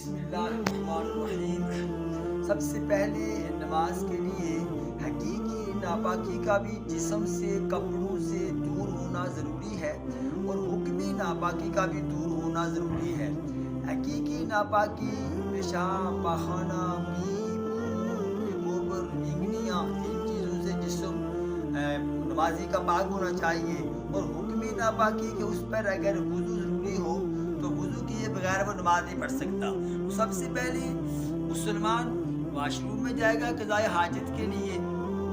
बिस्मिल्लाहिर्रहमानिर्रहीम। सबसे पहले नमाज के लिए हकीकी नापाकी का भी जिस्म से कपड़ों से दूर होना ज़रूरी है और हुक्मी नापाकी का भी दूर होना ज़रूरी है। हकीकी नापाकी पेशाब, पाखाना, गोबर, इंगनियाँ, इन चीज़ों से जिस्म नमाजी का पाक होना चाहिए। और हुक्मी नापाकी के उस पर अगर वुज़ू ज़रूरी हो तो वुज़ू किए बगैर वो नमाज नहीं पढ़ सकता। तो सबसे पहले मुसलमान वाशरूम में जाएगा क़ज़ाए हाजत के लिए।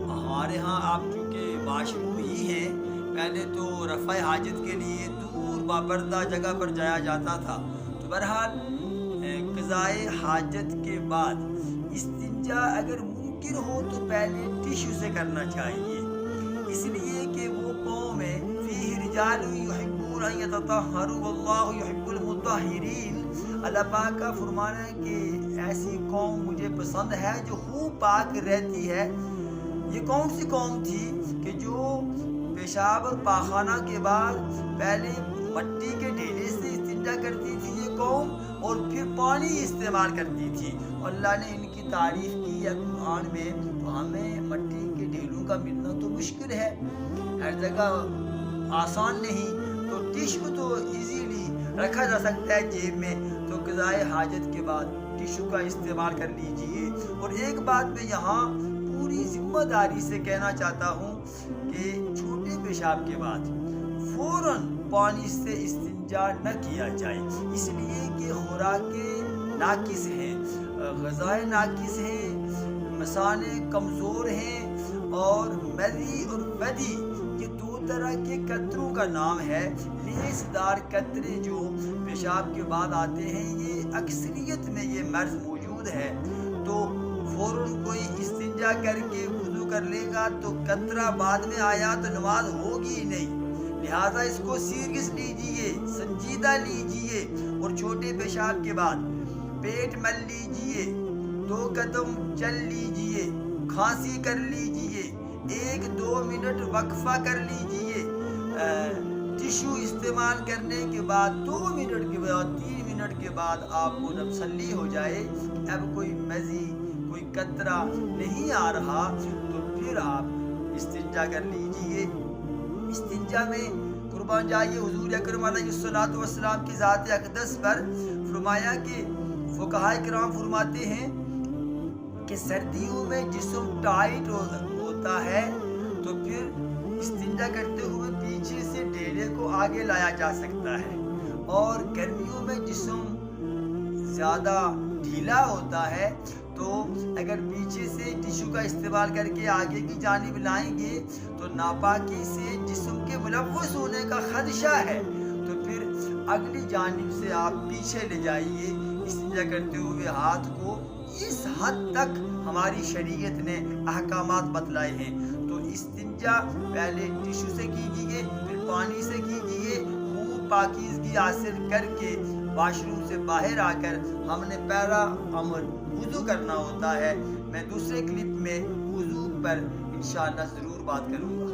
हमारे यहाँ आप चूँकि वाशरूम ही हैं, पहले तो रफ़ा हाजत के लिए दूर बापर्दा जगह पर जाया जाता था। तो बहरहाल क़ज़ाए हाजत के बाद इस्तिंजा अगर मुमकिन हो तो पहले टिश्यू से करना चाहिए, इसलिए कि वो कौम में फ़ीहि रिजालुन युहिब्बून अन यततहहरू वल्लाहु युहिब्बुल मुतahहिरीन। अल्लाह पाक का फरमाना है कि ऐसी कौम मुझे पसंद है जो खूब पाक रहती है। ये कौन सी कौम थी कि जो पेशाब और पाखाना के बाद पहले मट्टी के ढेले से इस्तिंजा करती थी ये कौम, और फिर पानी इस्तेमाल करती थी। अल्लाह ने इनकी तारीफ़ की है कुरान में। तो हमें मट्टी के ढेलों का मिलना तो मुश्किल है, हर जगह आसान नहीं। तो टिश्यू तो इजीली रखा जा सकता है जेब में, तो क़ज़ाए हाजत के बाद टिश्यू का इस्तेमाल कर लीजिए। और एक बात मैं यहाँ पूरी ज़िम्मेदारी से कहना चाहता हूँ कि छोटे पेशाब के बाद फ़ौरन पानी से इस्तिंजा न किया जाए, इसलिए कि खुराकें नाकिस हैं, ग़िज़ाएँ नाकिस हैं, मसाले कमज़ोर हैं। और मदी और वदी ये दो तरह के कतरों का नाम है। लेसदार कतरे जो पेशाब के बाद आते हैं, ये अक्सरियत में ये मर्ज़ मौजूद है। तो फ़ौरन कोई इस्तिंजा करके वुज़ू कर लेगा तो कतरा बाद में आया तो नमाज होगी ही नहीं। लिहाजा इसको सीरियस लीजिए, संजीदा लीजिए। और छोटे पेशाब के बाद पेट मल लीजिए, 2 कदम चल लीजिए, खांसी कर लीजिए, 1-2 मिनट वक्फा कर लीजिए। टिश्यू इस्तेमाल करने के बाद 2 मिनट के बाद 3 मिनट के बाद आपको जब तसल्ली हो जाए अब कोई मज़ी कोई कतरा नहीं आ रहा, तो फिर आप इस्तिंजा कर लीजिए। इस्तिंजा में कुर्बान जाइए हुज़ूर अकरम अलैहिस्सलातु वस्सलाम की ज़ात अक़दस पर। फरमाया कि फ़ुक़हाए किराम फरमाते हैं कि सर्दियों में जिस्म टाइट होता है तो फिर इस्तिंजा करते हुए पीछे से ढेले को आगे लाया जा सकता है। और गर्मियों में जिस्म ज़्यादा ढीला होता है तो अगर पीछे से टिश्यू का इस्तेमाल करके आगे की जानिब लाएंगे तो नापाकी से जिस्म के मुलव्वस होने का खदशा है, तो फिर अगली जानिब से आप पीछे ले जाइए इस्तिंजा करते हुए हाथ को। इस हद तक हमारी शरीयत ने अहकामात बतलाए हैं। तो इस्तिंजा पहले टिश्यू से कीजिए, फिर पानी से कीजिए। खूब पाकीज़गी हासिल करके वाशरूम से बाहर आकर हमने पहला अमल वुज़ू करना होता है। मैं दूसरे क्लिप में वुज़ू पर इंशाअल्लाह ज़रूर बात करूँगा।